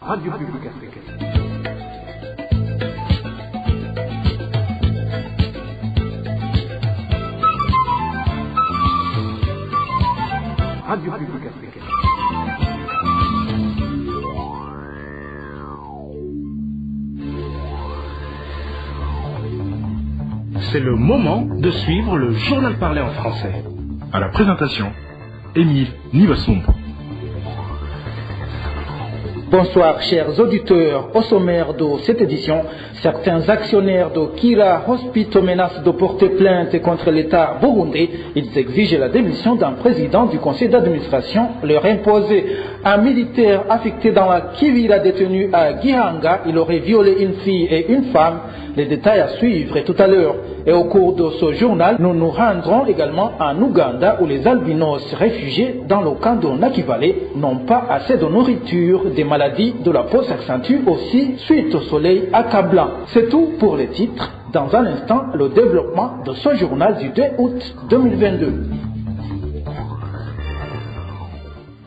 Radio Publique Africaine. Radio Publique Africaine. C'est le moment de suivre le journal parlé en français. À la présentation, Émile Nivasumbo. Bonsoir chers auditeurs, au sommaire de cette édition, certains actionnaires de Kira Hospital menacent de porter plainte contre l'État burundais. Ils exigent la démission d'un président du conseil d'administration leur imposé. Un militaire affecté dans la Kivira détenu à Gihanga, il aurait violé une fille et une femme. Les détails à suivre tout à l'heure. Et au cours de ce journal, nous nous rendrons également en Ouganda où les albinos réfugiés dans le camp de Nakivale n'ont pas assez de nourriture. Des maladies de la peau s'accentuent aussi suite au soleil accablant. C'est tout pour les titres. Dans un instant, le développement de ce journal du 2 août 2022.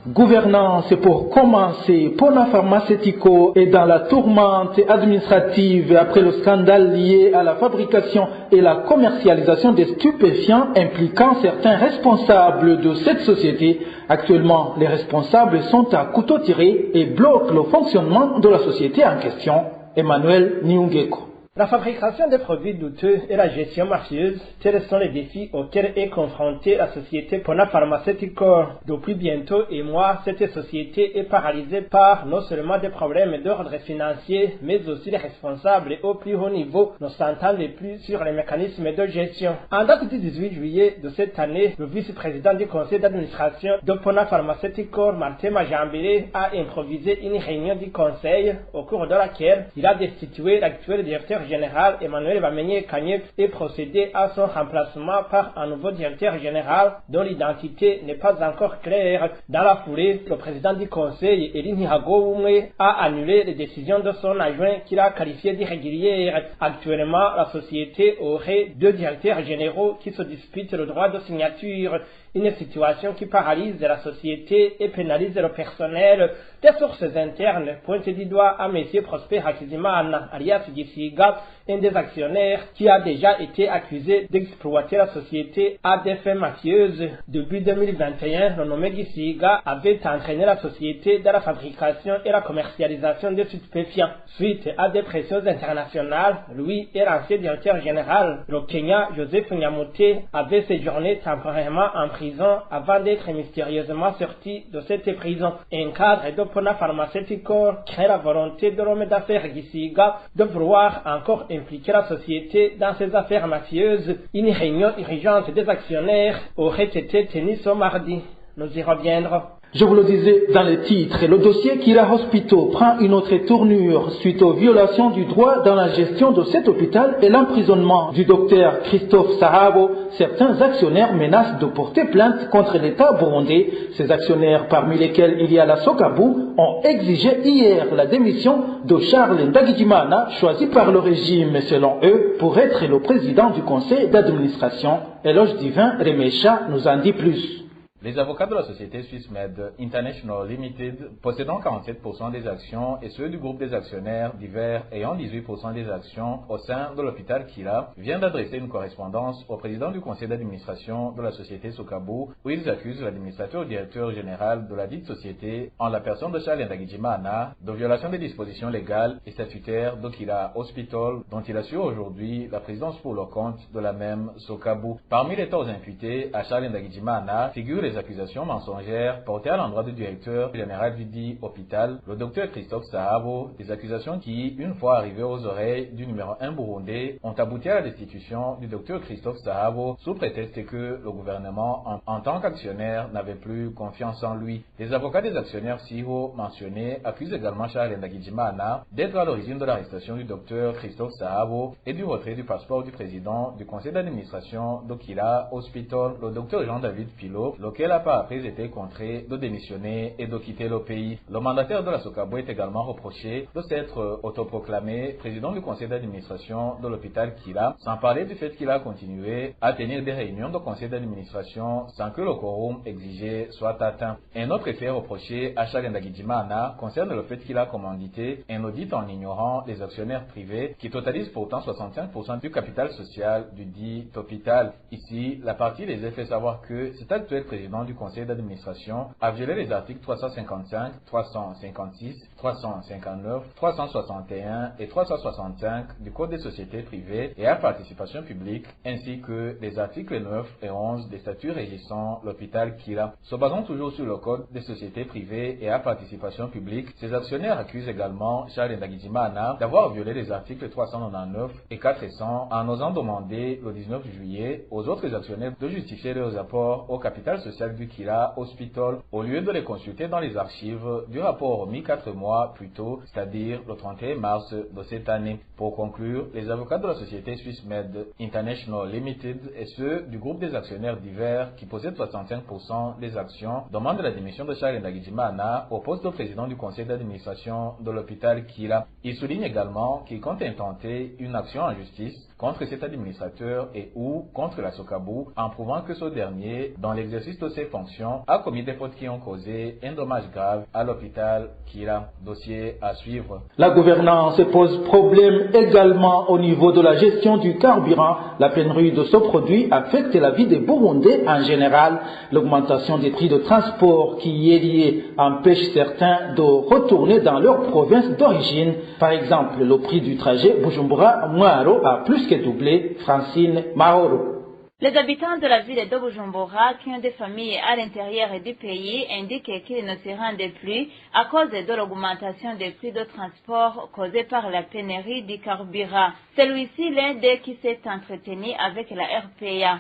Gouvernance pour commencer. Pona Pharmaceutico est dans la tourmente administrative après le scandale lié à la fabrication et la commercialisation des stupéfiants impliquant certains responsables de cette société. Actuellement, les responsables sont à couteau tiré et bloquent le fonctionnement de la société en question. Emmanuel Niungeko. La fabrication des produits douteux et la gestion mafieuse, tels sont les défis auxquels est confrontée la société Pona Pharmaceutical. Depuis bientôt un mois, cette société est paralysée par non seulement des problèmes d'ordre financier, mais aussi les responsables au plus haut niveau ne s'entendent plus sur les mécanismes de gestion. En date du 18 juillet de cette année, le vice-président du conseil d'administration de Pona Pharmaceutical, Martin Majambele, a improvisé une réunion du conseil au cours de laquelle il a destitué l'actuel directeur général Emmanuel Bamenye Kanyep et procédé à son remplacement par un nouveau directeur général dont l'identité n'est pas encore claire. Dans la foulée, le président du conseil, Elie Nihagoume, a annulé les décisions de son adjoint qu'il a qualifié d'irrégulières. Actuellement, la société aurait deux directeurs généraux qui se disputent le droit de signature. Une situation qui paralyse la société et pénalise le personnel. Des sources internes pointent du doigt à M. Prosper Hakizimana, alias Gisiga, un des actionnaires qui a déjà été accusé d'exploiter la société à des fins mafieuses. Début 2021, le nommé Gisiga avait entraîné la société dans la fabrication et la commercialisation de stupéfiants. Suite à des pressions internationales, lui et l'ancien directeur général, le Kenya Joseph Nyamote, avait séjourné temporairement en prison avant d'être mystérieusement sorti de cette prison. Un cadre de Pona Pharmaceutical crée la volonté de l'homme d'affaires Gisiga de vouloir encore impliquer la société dans ses affaires mafieuses. Une réunion urgente des actionnaires aurait été tenue ce mardi. Nous y reviendrons. Je vous le disais dans les titres, le dossier Kira Hospital prend une autre tournure suite aux violations du droit dans la gestion de cet hôpital et l'emprisonnement du docteur Christophe Sahabo. Certains actionnaires menacent de porter plainte contre l'État burundais. Ces actionnaires, parmi lesquels il y a la Sokabu, ont exigé hier la démission de Charles Ndagijimana, choisi par le régime selon eux pour être le président du conseil d'administration. Éloge Divin Remesha nous en dit plus. Les avocats de la société SwissMed International Limited, possédant 47% des actions, et ceux du groupe des actionnaires divers ayant 18% des actions au sein de l'hôpital Kira, viennent d'adresser une correspondance au président du conseil d'administration de la société Sokabu, où ils accusent l'administrateur directeur général de la dite société, en la personne de Charles Ndagijimana, de violation des dispositions légales et statutaires de Kira Hospital, dont il assure aujourd'hui la présidence pour le compte de la même Sokabu. Parmi les torts imputés à Charles Ndagijimana figurent les accusations mensongères portées à l'endroit du directeur général du dit hôpital, le docteur Christophe Sahabo, des accusations qui, une fois arrivées aux oreilles du numéro 1 burundais, ont abouti à la destitution du docteur Christophe Sahabo sous prétexte que le gouvernement, en tant qu'actionnaire, n'avait plus confiance en lui. Les avocats des actionnaires SIHO mentionnés accusent également Charles Ndagijimana d'être à l'origine de l'arrestation du docteur Christophe Sahabo et du retrait du passeport du président du conseil d'administration d'Okila Hospital, le docteur Jean-David Pilot, auquel a par après été contraint de démissionner et de quitter le pays. Le mandataire de la SOCABO est également reproché de s'être autoproclamé président du conseil d'administration de l'hôpital Kira, sans parler du fait qu'il a continué à tenir des réunions de conseil d'administration sans que le quorum exigé soit atteint. Un autre fait reproché à Charles Ndagijimana concerne le fait qu'il a commandité un audit en ignorant les actionnaires privés qui totalisent pourtant 65% du capital social du dit hôpital. Ici, la partie les a fait savoir que cet actuel président du conseil d'administration a violé les articles 355, 356, 359, 361 et 365 du Code des sociétés privées et à participation publique, ainsi que les articles 9 et 11 des statuts régissant l'hôpital Kira. Se basant toujours sur le Code des sociétés privées et à participation publique, ces actionnaires accusent également Charles Ndagijimana d'avoir violé les articles 399 et 400 en osant demander le 19 juillet aux autres actionnaires de justifier leurs apports au capital social du Kira Hospital au lieu de les consulter dans les archives du rapport remis 4 mois plus tôt, c'est-à-dire le 31 mars de cette année. Pour conclure, les avocats de la société Swiss Med International Limited et ceux du groupe des actionnaires divers qui possèdent 65% des actions demandent la démission de Charles Ndagijimana au poste de président du conseil d'administration de l'hôpital Kira. Il souligne également qu'il compte intenter une action en justice contre cet administrateur et ou contre la SOCABO en prouvant que ce dernier, dans l'exercice de ses fonctions, a commis des fautes qui ont causé un dommage grave à l'hôpital Kira. Dossier à suivre. La gouvernance pose problème également au niveau de la gestion du carburant. La pénurie de ce produit affecte la vie des Burundais en général. L'augmentation des prix de transport qui y est liée empêche certains de retourner dans leur province d'origine. Par exemple, le prix du trajet Bujumbura-Mwaro a plus que doublé. Francine Maoro. Les habitants de la ville de Bujumbura, qui ont des familles à l'intérieur du pays, indiquent qu'ils ne se rendent plus à cause de l'augmentation des prix de transport causée par la pénurie du carburant. Celui-ci, l'un d'eux qui s'est entretenu avec la RPA.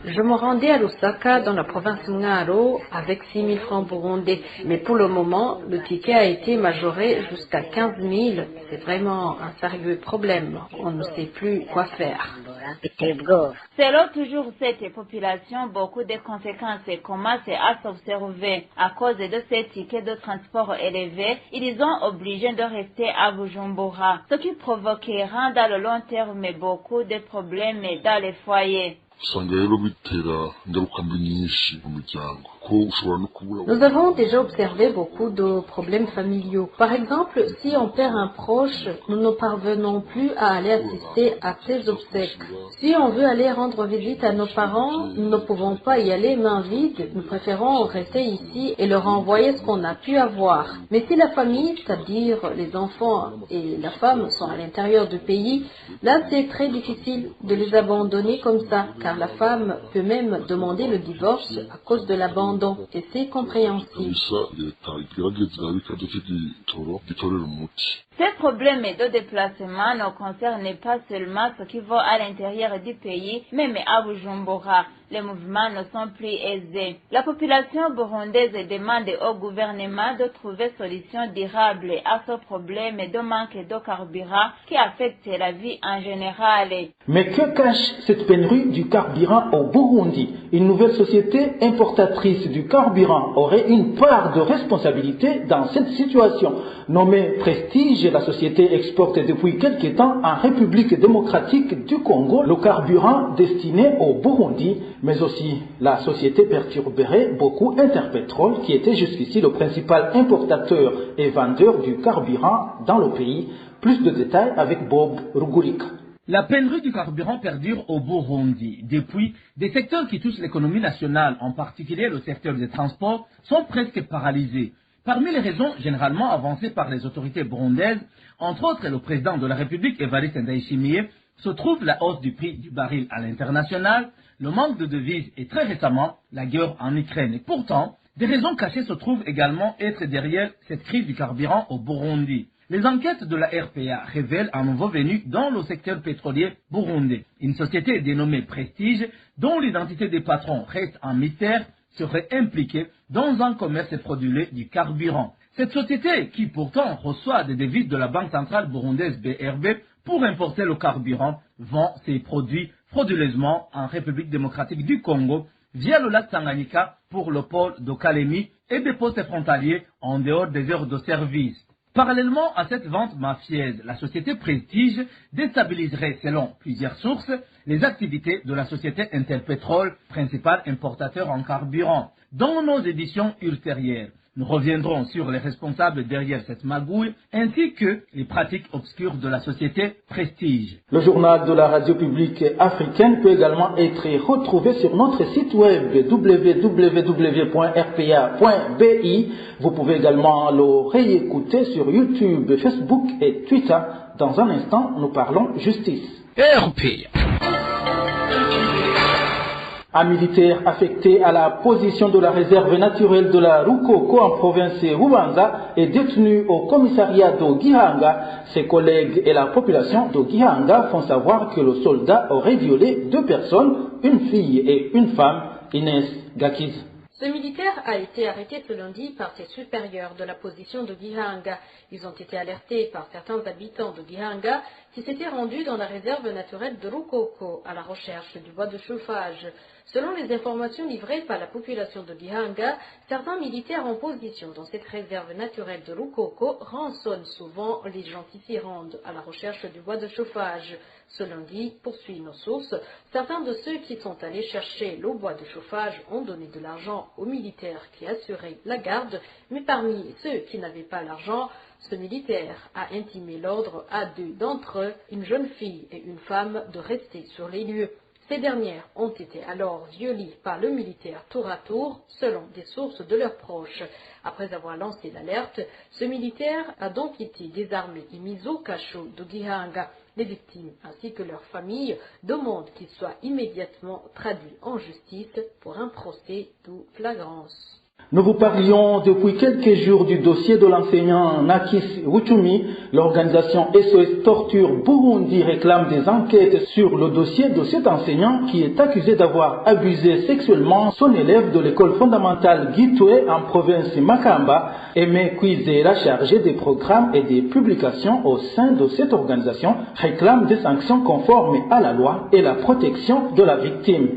Je me rendais à Lusaka, dans la province Mwaro, avec 6 000 francs burundais. Mais pour le moment, le ticket a été majoré jusqu'à 15 000. C'est vraiment un sérieux problème. On ne sait plus quoi faire. Selon toujours cette population, beaucoup de conséquences commencent à s'observer. À cause de ces tickets de transport élevés, ils sont obligés de rester à Bujumbura, ce qui provoquera dans le long terme beaucoup de problèmes dans les foyers. Nous avons déjà observé beaucoup de problèmes familiaux. Par exemple, si on perd un proche, nous ne parvenons plus à aller assister à ses obsèques. Si on veut aller rendre visite à nos parents, nous ne pouvons pas y aller main vide. Nous préférons rester ici et leur envoyer ce qu'on a pu avoir. Mais si la famille, c'est-à-dire les enfants et la femme, sont à l'intérieur du pays, là c'est très difficile de les abandonner comme ça, car la femme peut même demander le divorce à cause de l'abandon. Et c'est compréhensible. Ces problèmes de déplacement ne concernent pas seulement ceux qui vont à l'intérieur du pays, même à Bujumbura. Les mouvements ne sont plus aisés. La population burundaise demande au gouvernement de trouver solution durable à ce problème de manque de carburant qui affecte la vie en général. Mais que cache cette pénurie du carburant au Burundi? Une nouvelle société importatrice du carburant aurait une part de responsabilité dans cette situation. Nommée Prestige, la société exporte depuis quelque temps en République démocratique du Congo le carburant destiné au Burundi, mais aussi la société perturberait beaucoup Interpetrol, qui était jusqu'ici le principal importateur et vendeur du carburant dans le pays. Plus de détails avec Bob Rugulik. La pénurie du carburant perdure au Burundi. Depuis, des secteurs qui touchent l'économie nationale, en particulier le secteur des transports, sont presque paralysés. Parmi les raisons généralement avancées par les autorités burundaises, entre autres le président de la République, Evariste Ndayishimiye, se trouve la hausse du prix du baril à l'international, le manque de devises et très récemment la guerre en Ukraine. Et pourtant, des raisons cachées se trouvent également être derrière cette crise du carburant au Burundi. Les enquêtes de la RPA révèlent un nouveau venu dans le secteur pétrolier burundais. Une société dénommée Prestige, dont l'identité des patrons reste un mystère, serait impliquée dans un commerce frauduleux du carburant. Cette société, qui pourtant reçoit des devises de la Banque centrale burundaise BRB pour importer le carburant, vend ses produits frauduleusement en République démocratique du Congo via le lac Tanganyika pour le pôle de Kalemi et des postes frontaliers en dehors des heures de service. Parallèlement à cette vente mafieuse, la société Prestige déstabiliserait, selon plusieurs sources, les activités de la société Interpétrole, principal importateur en carburant. Dans nos éditions ultérieures, nous reviendrons sur les responsables derrière cette magouille ainsi que les pratiques obscures de la société Prestige. Le journal de la radio publique africaine peut également être retrouvé sur notre site web www.rpa.bi. Vous pouvez également le réécouter sur YouTube, Facebook et Twitter. Dans un instant, nous parlons justice. RPA. Un militaire affecté à la position de la réserve naturelle de la Rukoko en province Rubanza est détenu au commissariat de Gihanga. Ses collègues et la population de Gihanga font savoir que le soldat aurait violé 2 personnes, une fille et une femme. Inès Gakiz. Ce militaire a été arrêté ce lundi par ses supérieurs de la position de Gihanga. Ils ont été alertés par certains habitants de Gihanga qui s'étaient rendus dans la réserve naturelle de Rukoko à la recherche du bois de chauffage. Selon les informations livrées par la population de Gihanga, certains militaires en position dans cette réserve naturelle de Rukoko rançonnent souvent les gens qui s'y rendent à la recherche du bois de chauffage. Ce lundi, poursuit nos sources, certains de ceux qui sont allés chercher le bois de chauffage ont donné de l'argent aux militaires qui assuraient la garde, mais parmi ceux qui n'avaient pas l'argent, ce militaire a intimé l'ordre à 2 d'entre eux, une jeune fille et une femme, de rester sur les lieux. Ces dernières ont été alors violées par le militaire tour à tour, selon des sources de leurs proches. Après avoir lancé l'alerte, ce militaire a donc été désarmé et mis au cachot de Gihanga. Les victimes ainsi que leurs familles demandent qu'il soit immédiatement traduit en justice pour un procès de flagrance. Nous vous parlions depuis quelques jours du dossier de l'enseignant Nakis Wuchumi. L'organisation SOS Torture Burundi réclame des enquêtes sur le dossier de cet enseignant qui est accusé d'avoir abusé sexuellement son élève de l'école fondamentale Gitwe en province Makamba. Aimé Kwizera, chargé des programmes et des publications au sein de cette organisation, réclame des sanctions conformes à la loi et la protection de la victime.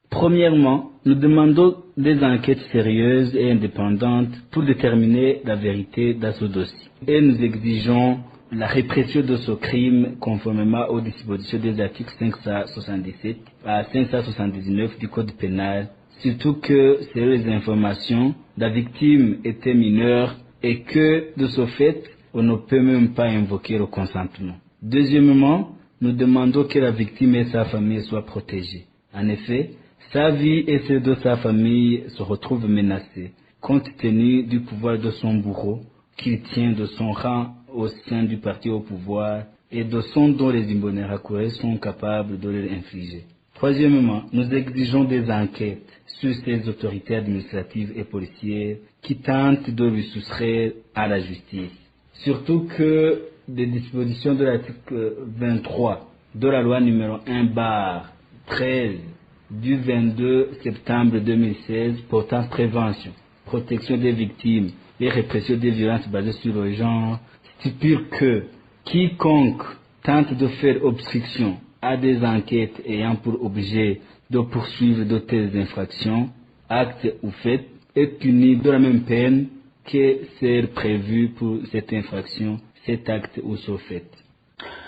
Premièrement, nous demandons des enquêtes sérieuses et indépendantes pour déterminer la vérité dans ce dossier. Et nous exigeons la répression de ce crime conformément aux dispositions des articles 577 à 579 du Code pénal, surtout que, selon les informations, la victime était mineure et que, de ce fait, on ne peut même pas invoquer le consentement. Deuxièmement, nous demandons que la victime et sa famille soient protégées. En effet, sa vie et celle de sa famille se retrouvent menacées, compte tenu du pouvoir de son bourreau, qu'il tient de son rang au sein du parti au pouvoir et de son dont les Imbonerakure sont capables de les infliger. Troisièmement, nous exigeons des enquêtes sur ces autorités administratives et policières qui tentent de lui soustraire à la justice. Surtout que des dispositions de l'article 23 de la loi numéro 1/13 du 22 septembre 2016 portant prévention, protection des victimes et répression des violences basées sur le genre stipule que quiconque tente de faire obstruction à des enquêtes ayant pour objet de poursuivre de telles infractions, actes ou faits, est puni de la même peine que celle prévue pour cette infraction, cet acte ou ce fait.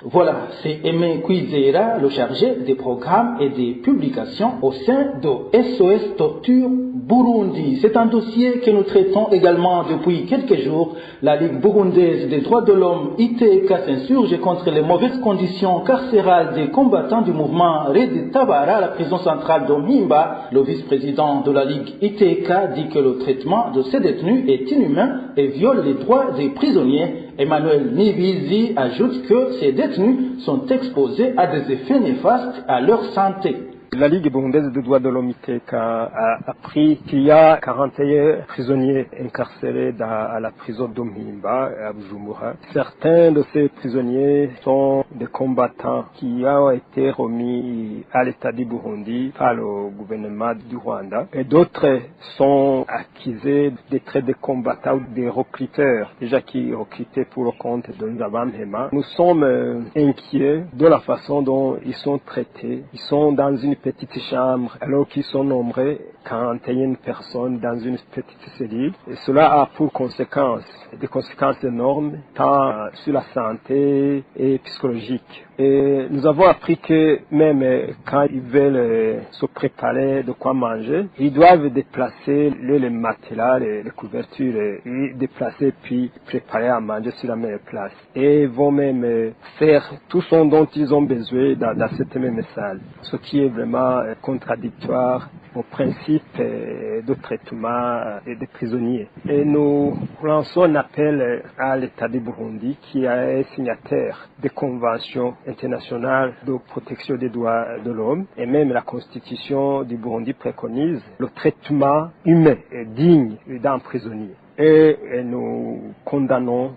Voilà, c'est Aimé Kwizera, le chargé des programmes et des publications au sein de SOS Torture Burundi. C'est un dossier que nous traitons également depuis quelques jours. La Ligue burundaise des droits de l'homme, ITK, s'insurge contre les mauvaises conditions carcérales des combattants du mouvement Red Tabara à la prison centrale d'Omimba. Le vice-président de la Ligue ITK dit que le traitement de ces détenus est inhumain et viole les droits des prisonniers. Emmanuel Nibizi ajoute que ces détenus sont exposés à des effets néfastes à leur santé. La Ligue burundaise des droits de l'homme ITK a appris qu'il y a 41 prisonniers incarcérés à la prison d'Omimba à Bujumbura. Certains de ces prisonniers sont des combattants qui ont été remis à l'État du Burundi par le gouvernement du Rwanda. Et d'autres sont accusés d'être des combattants ou des recruteurs, déjà qui recrutaient pour le compte de Nzabamhema. Nous sommes inquiets de la façon dont ils sont traités. Ils sont dans une petite chambre alors qu'ils sont nombreux 41 personnes dans une petite cellule. Et cela a pour conséquence des conséquences énormes tant sur la santé et psychologique. Et nous avons appris que même quand ils veulent se préparer de quoi manger, ils doivent déplacer les matelas, les couvertures, et déplacer puis préparer à manger sur la même place. Et vont même faire tout ce dont ils ont besoin dans cette même salle. Ce qui est vraiment contradictoire au principe de traitement des prisonniers. Et nous lançons un appel à l'État du Burundi qui est signataire des conventions internationales de protection des droits de l'homme et même la Constitution du Burundi préconise le traitement humain et digne d'un prisonnier. Et nous condamnons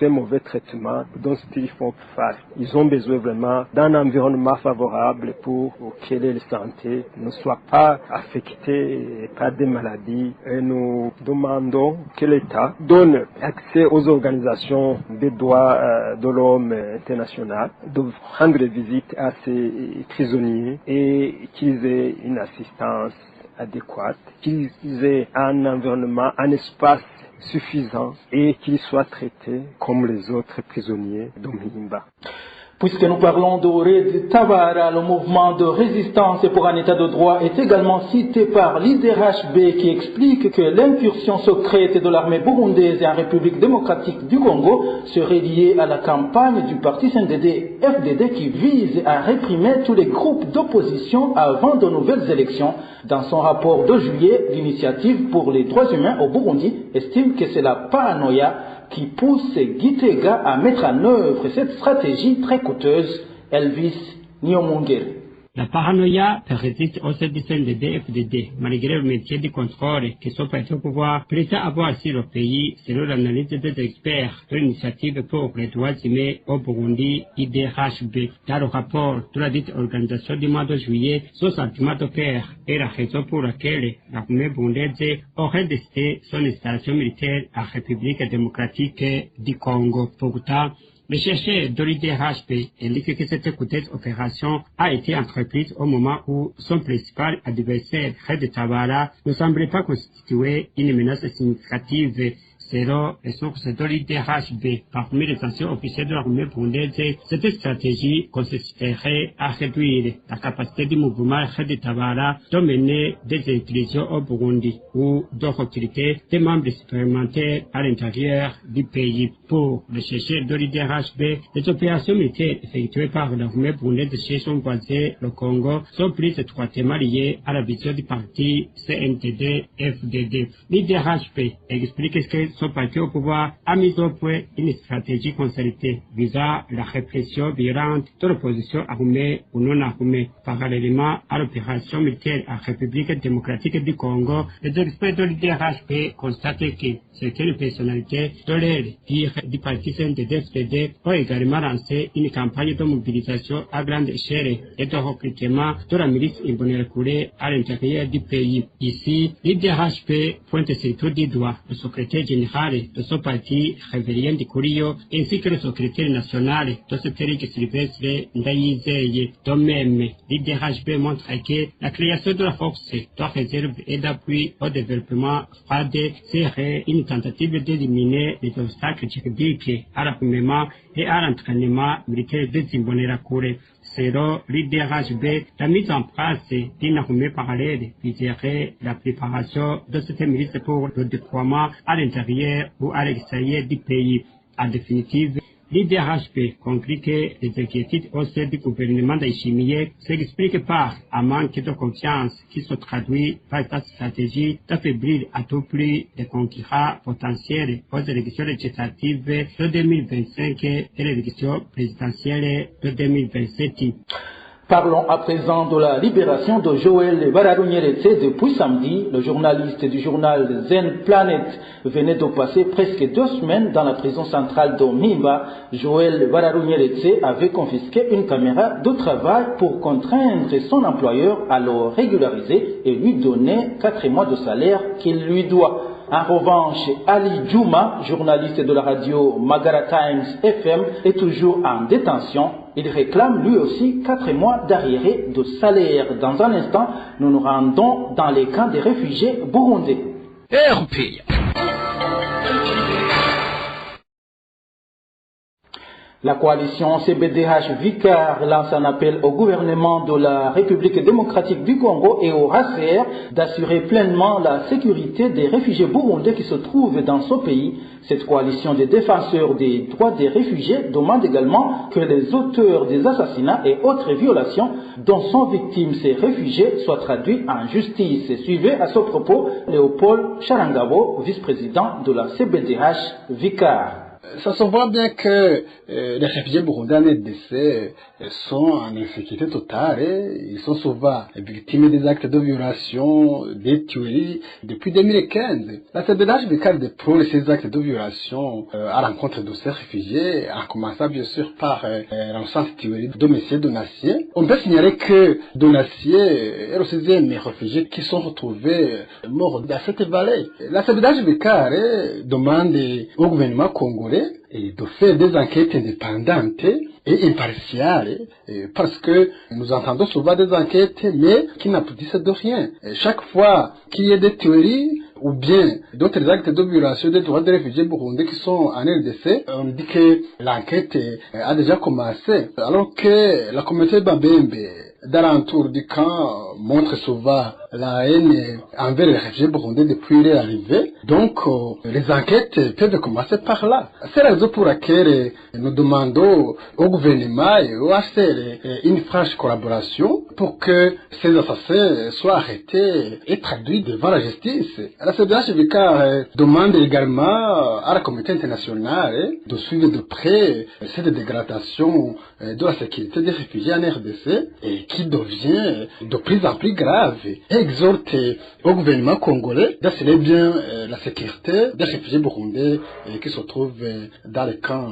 ces mauvais traitements dont ils font face. Ils ont besoin vraiment d'un environnement favorable pour que les santé ne soient pas affectées par des maladies. Et nous demandons que l'État donne accès aux organisations des droits de l'homme internationales, de rendre visite à ces prisonniers et qu'ils aient une assistance adéquate, qu'ils aient un environnement, un espace suffisant et qu'ils soient traités comme les autres prisonniers de Mimba. Puisque nous parlons de Red Tabara, le mouvement de résistance pour un état de droit est également cité par l'IDRHB qui explique que l'incursion secrète de l'armée burundaise en République démocratique du Congo serait liée à la campagne du parti CNDD-FDD qui vise à réprimer tous les groupes d'opposition avant de nouvelles élections. Dans son rapport de juillet, l'Initiative pour les droits humains au Burundi estime que c'est la paranoïa qui pousse Gitega à mettre en œuvre cette stratégie très coûteuse. Elvis Nyomungere. La paranoïa persiste au sein du CNDD-FDD, malgré le métier de contrôle que son parti au pouvoir prétend avoir sur le pays, selon l'analyse des experts de l'Initiative pour les droits humains au Burundi, IDRHB. Dans le rapport de la dite organisation du mois de juillet, son sentiment de peur est la raison pour laquelle l'armée burundaise aurait décidé son installation militaire en République démocratique du Congo. Pourtant, le chercheur de l'IDRHB indique que cette coûteuse opération a été entreprise au moment où son principal adversaire, Red Tabara, ne semblait pas constituer une menace significative. Selon les sources de l'IDRHB, parmi les anciens officiers de l'armée burundaise, cette stratégie consisterait à réduire la capacité du mouvement Red Tabara de mener des élections au Burundi ou de recruter des membres supplémentaires à l'intérieur du pays. Pour le chercheur de l'IDRHB, les opérations militaires effectuées par l'armée burundaise chez son voisin, le Congo, sont plus étroitement liées à la vision du parti CNDD-FDD. L'IDRHB explique que son parti au pouvoir a mis au point une stratégie concertée visant la répression violente de l'opposition armée ou non armée. Parallèlement à l'opération militaire en République démocratique du Congo, les experts de l'IDRHB constatent que certaines personnalités de l'aile du parti CNDD-FDD ont également lancé une campagne de mobilisation à grande échelle et de recrutement de la milice Imbonerakure à l'intérieur du pays. Ici, l'IDRHB pointe surtout du doigt le secrétaire général de son parti Révérien de Kurio ainsi que le secrétaire national de ce territoire Sylvestre Ndayizeye. De même, l'IDRHB montre que la création de la force de réserve et d'appui au développement FAD serait une tentative d'éliminer les obstacles juridiques à l'armement et à l'entraînement militaire des Imbonerakure. Selon l'IDRHB, la mise en place d'une armée parallèle viserait la préparation de cette milice pour le déploiement à l'intérieur ou à l'extérieur du pays. En définitive, l'IDRHB conclut que les inquiétudes au sein du gouvernement d'Aïchimiye s'expliquent par un manque de confiance qui se traduit par sa stratégie d'affaiblir à tout prix les concurrents potentiels aux élections législatives de 2025 et l'élection présidentielle de 2027. Parlons à présent de la libération de Joël Bararunyeretse depuis samedi. Le journaliste du journal Zen Planet venait de passer presque 2 semaines dans la prison centrale de Mimba. Joël Bararunyeretse avait confisqué une caméra de travail pour contraindre son employeur à le régulariser et lui donner 4 mois de salaire qu'il lui doit. En revanche, Ali Djouma, journaliste de la radio Magara Times FM, est toujours en détention. Il réclame lui aussi 4 mois d'arriéré de salaire. Dans un instant, nous nous rendons dans les camps des réfugiés burundais. La coalition CBDH-Vicar lance un appel au gouvernement de la République démocratique du Congo et au HCR d'assurer pleinement la sécurité des réfugiés burundais qui se trouvent dans ce pays. Cette coalition des défenseurs des droits des réfugiés demande également que les auteurs des assassinats et autres violations dont sont victimes ces réfugiés soient traduits en justice. Suivez à ce propos Léopold Charangabo, vice-président de la CBDH-Vicar. Ça se voit bien que les réfugiés burundais en RDC sont en insécurité totale. Ils sont souvent victimes des actes de violation, des tueries depuis 2015. La CBDH-Vicar déplore ces actes de violation à l'encontre de ces réfugiés, en commençant bien sûr par la récente tuerie de M. Donassier. On peut signaler que Donassier est le 6e réfugié qui sont retrouvés morts dans cette vallée. La CBDH-Vicar demande au gouvernement congolais et de faire des enquêtes indépendantes et impartiales, parce que nous entendons souvent des enquêtes mais qui n'aboutissent de rien. Chaque fois qu'il y a des théories ou bien d'autres actes de violation des droits des réfugiés burundais qui sont en RDC, on dit que l'enquête a déjà commencé, alors que la communauté Babembe d'alentour du camp montre souvent la haine envers les réfugiés burundais depuis leur arrivée. Donc, les enquêtes peuvent commencer par là. C'est la raison pour laquelle nous demandons au gouvernement et au HCR une franche collaboration pour que ces assassins soient arrêtés et traduits devant la justice. La CBDH-Vicar demande également à la communauté internationale de suivre de près cette dégradation de la sécurité des réfugiés en RDC et qui devient de plus en plus grave, et exhorte au gouvernement congolais d'assurer bien la sécurité des réfugiés burundais qui se trouvent dans les camps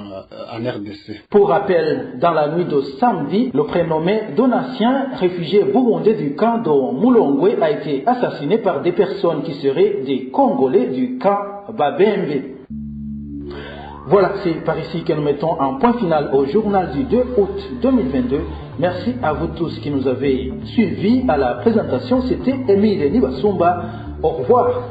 en RDC. Pour rappel, dans la nuit de samedi, le prénommé Donatien, réfugié burundais du camp de Mulongwe, a été assassiné par des personnes qui seraient des Congolais du camp Babembe. Voilà, c'est par ici que nous mettons un point final au journal du 2 août 2022. Merci à vous tous qui nous avez suivis. À la présentation, c'était Émile Nibasumba. Au revoir.